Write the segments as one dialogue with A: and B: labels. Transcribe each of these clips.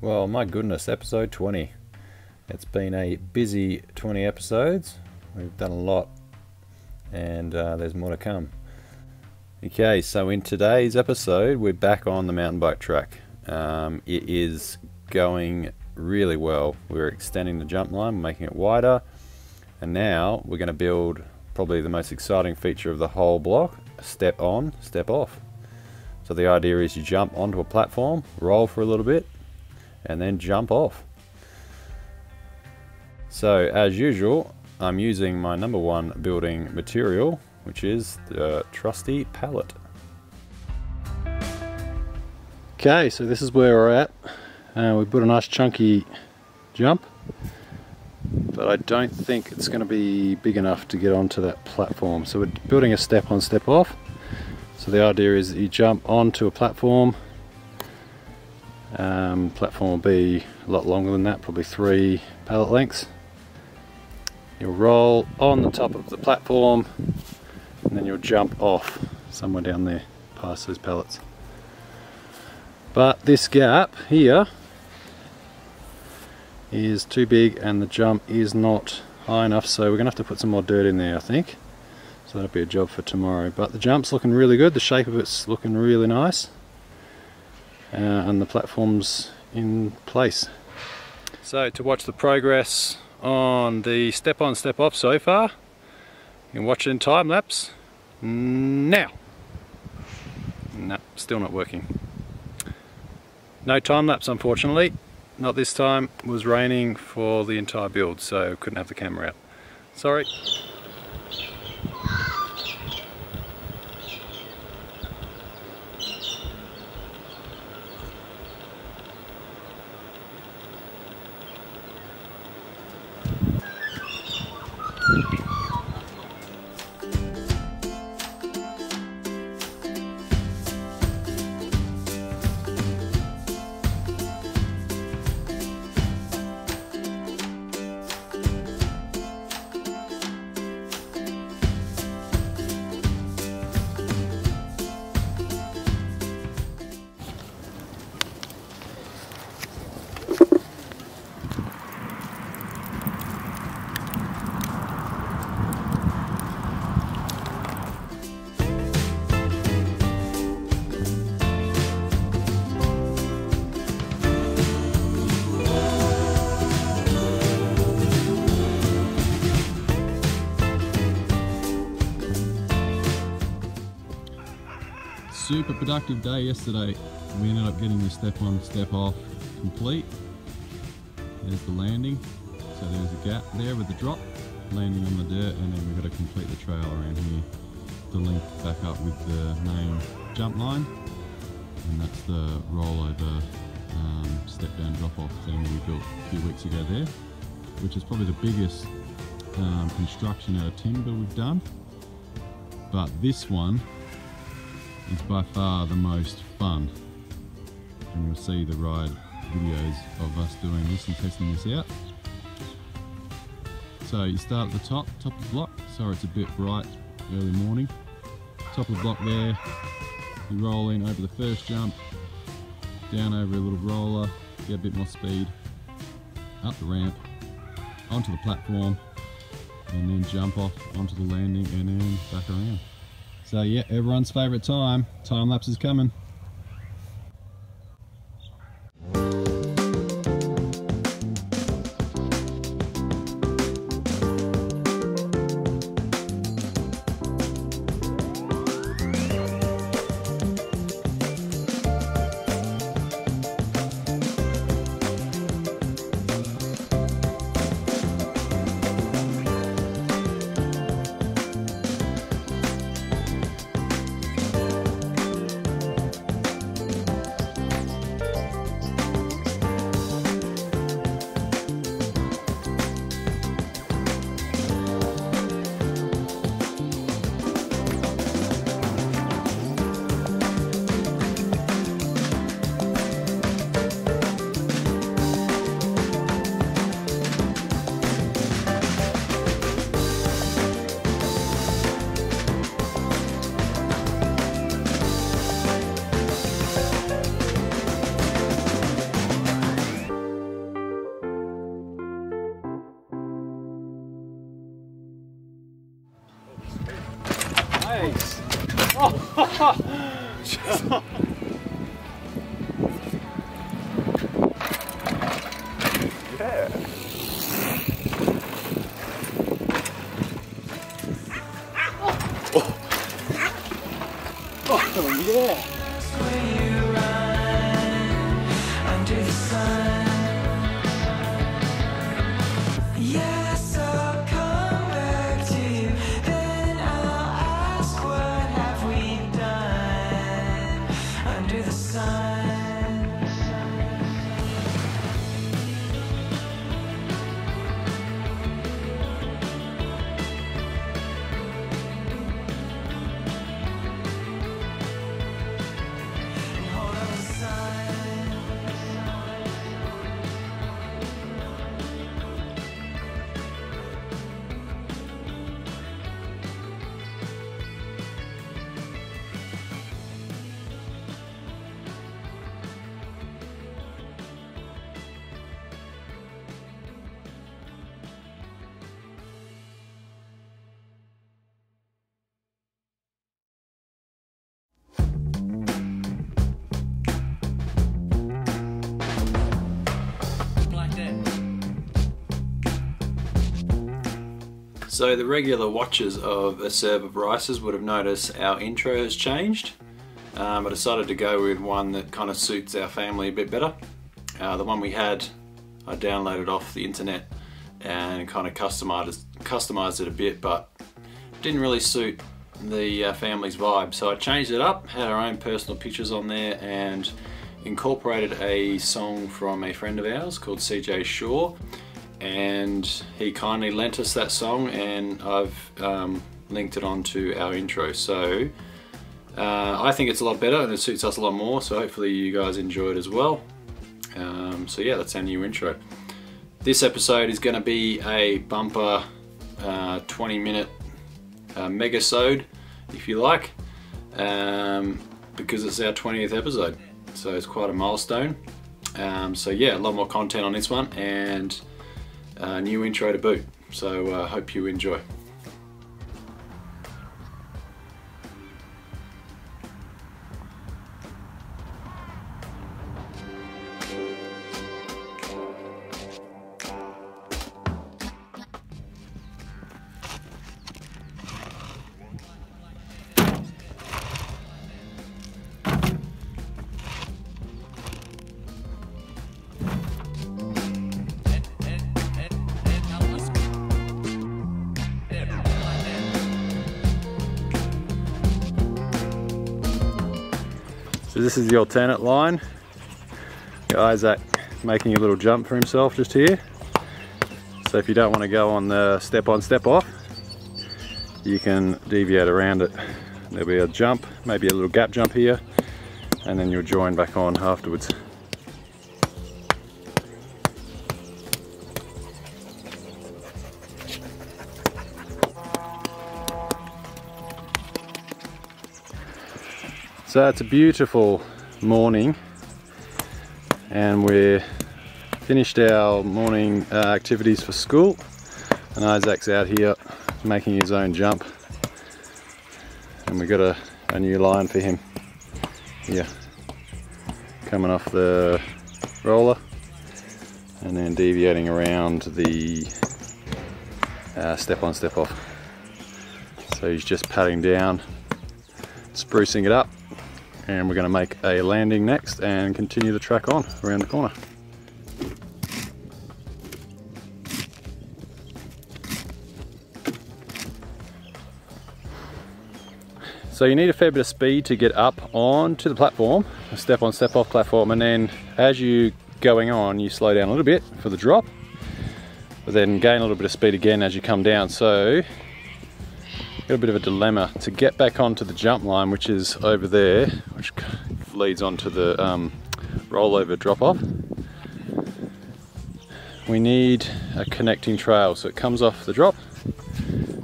A: Well, my goodness, episode 20. It's been a busy 20 episodes. We've done a lot, and there's more to come. Okay, so in today's episode, we're back on the mountain bike track. It is going really well. We're extending the jump line, making it wider, and now we're going to build probably the most exciting feature of the whole block: step on, step off. So the idea is you jump onto a platform, roll for a little bit, and then jump off. So as usual, I'm using my number one building material, which is the trusty pallet. Okay, so this is where we're at. We put a nice chunky jump, but I don't think it's going to be big enough to get onto that platform. So we're building a step on, step off. So the idea is that you jump onto a platform. Platform will be a lot longer than that, probably 3 pallet lengths. You'll roll on the top of the platform, and then you'll jump off somewhere down there past those pallets. But this gap here is too big and the jump is not high enough, so we're going to have to put some more dirt in there, I think. So that'll be a job for tomorrow. But the jump's looking really good, the shape of it's looking really nice. And the platform's in place. So to watch the progress on the step on, step off so far, you can watch it in time lapse now. No, still not working. No time lapse, unfortunately. Not this time. It was raining for the entire build, so couldn't have the camera out. Sorry.
B: Super productive day yesterday. We ended up getting the step on, step off complete. There's the landing. So there's a gap there with the drop, landing on the dirt, and then we've got to complete the trail around here to link back up with the main jump line. And that's the rollover step down drop off thing we built a few weeks ago there, which is probably the biggest construction out of timber we've done. But this one is by far the most fun, and you'll see the ride videos of us doing this and testing this out. So you start at the top of the block. Sorry it's a bit bright, early morning. Top of the block there, you roll in over the first jump, down over a little roller, get a bit more speed, up the ramp, onto the platform, and then jump off onto the landing and then back around. So yeah, everyone's favourite time lapse is coming.
A: Yeah. Oh yeah.
C: Yes, I'll come back to you. Then I'll ask, what have we done under the sun? Hold on the sun.
A: So the regular watchers of A Serve of Rices would have noticed our intro has changed. I decided to go with one that kind of suits our family a bit better. The one we had, I downloaded off the internet and kind of customized it a bit, but didn't really suit the family's vibe. So I changed it up, had our own personal pictures on there, and incorporated a song from a friend of ours called CJ Shaw. And he kindly lent us that song, and I've linked it onto our intro. So I think it's a lot better and it suits us a lot more, so hopefully you guys enjoy it as well. So yeah, that's our new intro. This episode is going to be a bumper 20-minute Mega-sode, if you like, because it's our 20th episode, so it's quite a milestone. So yeah, a lot more content on this one, and new intro to boot, so hope you enjoy. So this is the alternate line. Got Isaac making a little jump for himself just here. So if you don't want to go on the step on, step off, you can deviate around it. There'll be a jump, maybe a little gap jump here, and then you'll join back on afterwards. So it's a beautiful morning, and we're finished our morning activities for school, and Isaac's out here making his own jump, and we've got a new line for him here, coming off the roller and then deviating around the step on, step off. So he's just patting down, sprucing it up, and we're going to make a landing next and continue the track on around the corner. So you need a fair bit of speed to get up onto the platform, a step on, step off platform, and then as you're going on, you slow down a little bit for the drop, but then gain a little bit of speed again as you come down. So got a bit of a dilemma to get back onto the jump line, which is over there, which leads onto the rollover drop off. We need a connecting trail, so it comes off the drop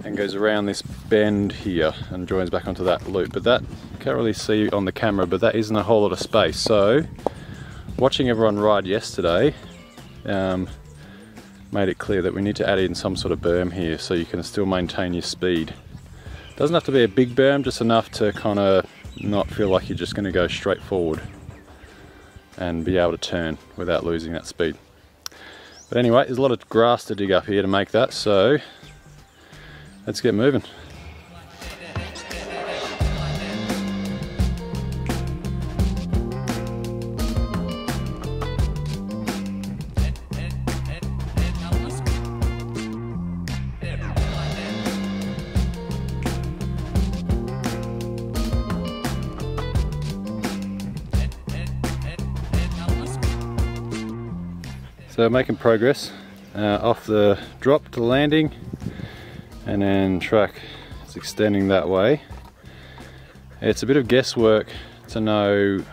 A: and goes around this bend here and joins back onto that loop, but that you can't really see on the camera, but that isn't a whole lot of space. So watching everyone ride yesterday made it clear that we need to add in some sort of berm here so you can still maintain your speed. Doesn't have to be a big berm, just enough to kind of not feel like you're just going to go straight forward and be able to turn without losing that speed. But anyway, there's a lot of grass to dig up here to make that, so let's get moving. So making progress off the drop to the landing, and then track is extending that way. It's a bit of guesswork to know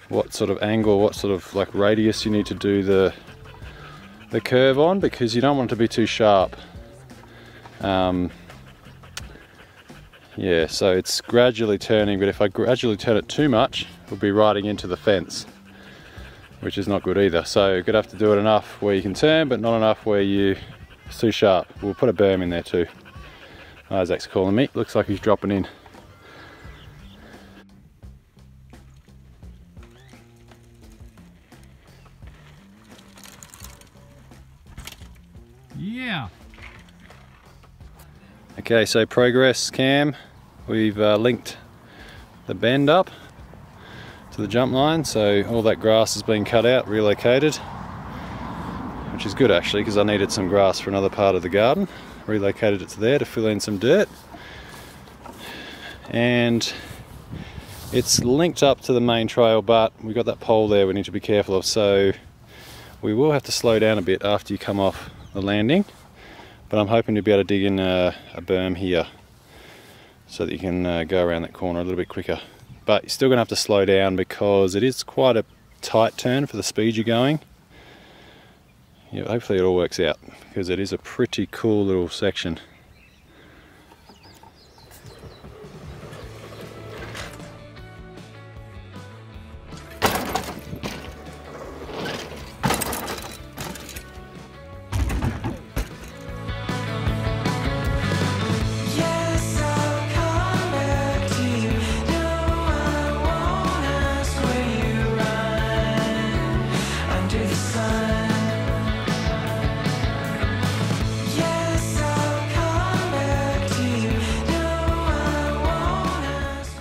A: what sort of angle, what sort of like radius you need to do the curve on, because you don't want it to be too sharp. Yeah, so it's gradually turning, but if I gradually turn it too much, we'll be riding into the fence, which is not good either. So you're gonna have to do it enough where you can turn, but not enough where it's too sharp. We'll put a berm in there too. Isaac's calling me. Looks like he's dropping in.
B: Yeah.
A: Okay, so progress cam. We've linked the bend up to the jump line, so all that grass has been cut out, relocated, which is good actually, because I needed some grass for another part of the garden. Relocated it to there to fill in some dirt, and it's linked up to the main trail, but we've got that pole there we need to be careful of, so we will have to slow down a bit after you come off the landing, but I'm hoping to be able to dig in a berm here so that you can go around that corner a little bit quicker. But you're still going to have to slow down because it is quite a tight turn for the speed you're going. Yeah, hopefully it all works out, because it is a pretty cool little section.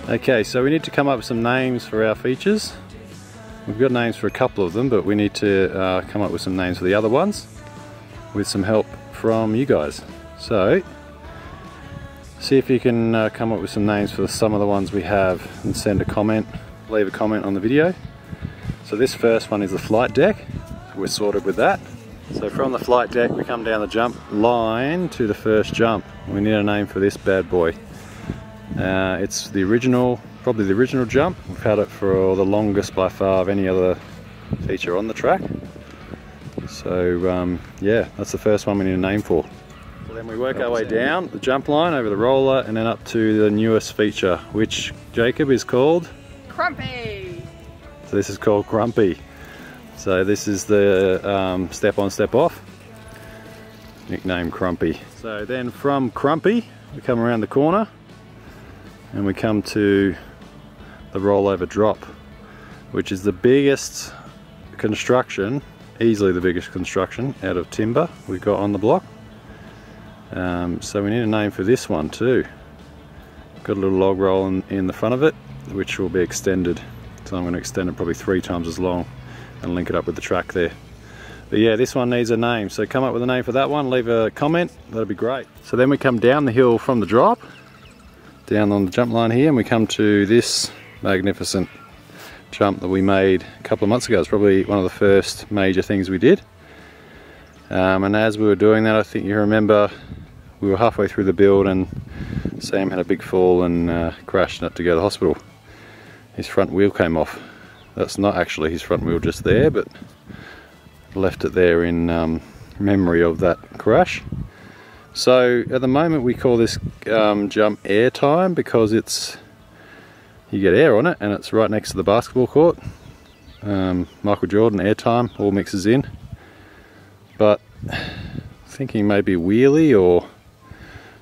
A: Okay, so we need to come up with some names for our features. We've got names for a couple of them, but we need to come up with some names for the other ones with some help from you guys. So, see if you can come up with some names for some of the ones we have and send a comment, leave a comment on the video. So this first one is the flight deck. We're sorted with that. So from the flight deck we come down the jump line to the first jump. We need a name for this bad boy. It's the original, probably the original jump. We've had it for the longest by far of any other feature on the track. So yeah, that's the first one we need a name for. So then we work our way down the jump line over the roller and then up to the newest feature, which Jacob is called?
D: Crumpy!
A: So this is called Crumpy. So this is the step on, step off. Nickname Crumpy. So then from Crumpy, we come around the corner and we come to the rollover drop, which is the biggest construction, easily the biggest construction out of timber we've got on the block. So we need a name for this one too. Got a little log roll in the front of it, which will be extended. So I'm going to extend it probably 3 times as long and link it up with the track there. But yeah, this one needs a name, so come up with a name for that one, leave a comment, that'd be great. So then we come down the hill from the drop, down on the jump line here, and we come to this magnificent jump that we made a couple of months ago. It's probably one of the first major things we did. And as we were doing that, I think you remember, we were halfway through the build and Sam had a big fall and crashed and had to go to the hospital. His front wheel came off. That's not actually his front wheel just there, but left it there in memory of that crash. So at the moment we call this jump air time, because you get air on it and it's right next to the basketball court. Michael Jordan air time all mixes in, but thinking maybe wheelie or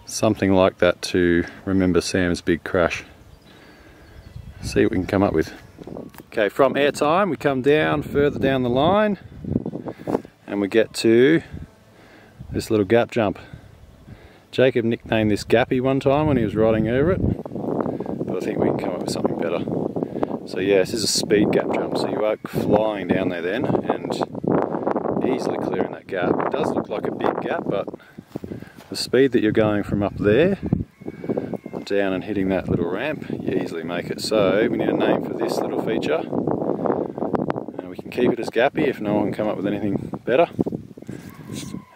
A: something like that to remember Sam's big crash. See what we can come up with. Okay, from airtime we come down further down the line and we get to this little gap jump. Jacob nicknamed this Gappy one time when he was riding over it, but I think we can come up with something better. So yeah, this is a speed gap jump, so you are flying down there then and easily clearing that gap. It does look like a big gap, but the speed that you're going from up there down and hitting that little ramp, you easily make it. So we need a name for this little feature, and we can keep it as Gappy if no one can come up with anything better.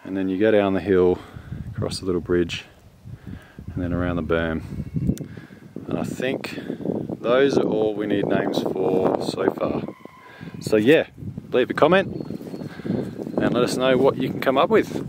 A: And then you go down the hill, across the little bridge, and then around the berm. And I think those are all we need names for so far. So yeah, leave a comment and let us know what you can come up with.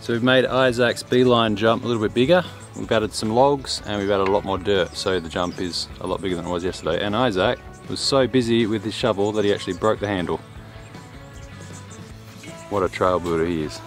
A: So we've made Isaac's beeline jump a little bit bigger. We've added some logs and we've added a lot more dirt, so the jump is a lot bigger than it was yesterday. And Isaac was so busy with his shovel that he actually broke the handle. What a trail builder he is.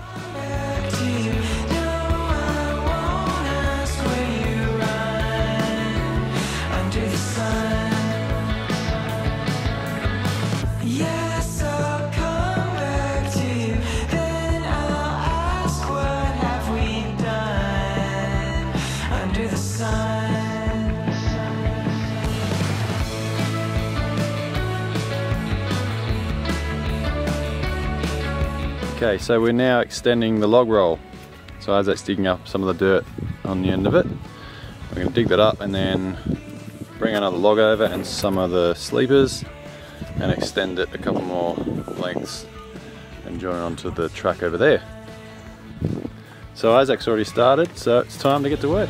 A: Okay, so we're now extending the log roll. So Isaac's digging up some of the dirt on the end of it. We're going to dig that up and then bring another log over and some of the sleepers and extend it a couple more lengths and join it onto the track over there. So Isaac's already started, so it's time to get to work.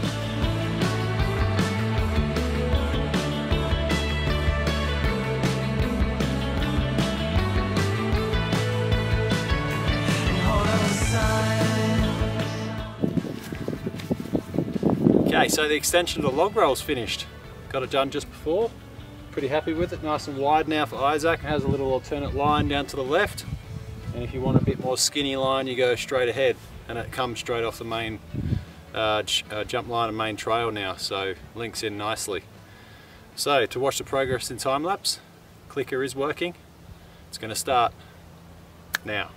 A: Okay, so the extension of the log roll's finished. Got it done just before. Pretty happy with it, nice and wide now for Isaac. It has a little alternate line down to the left. And if you want a bit more skinny line, you go straight ahead. And it comes straight off the main jump line and main trail now, so links in nicely. So to watch the progress in time lapse, clicker is working. It's going to start now.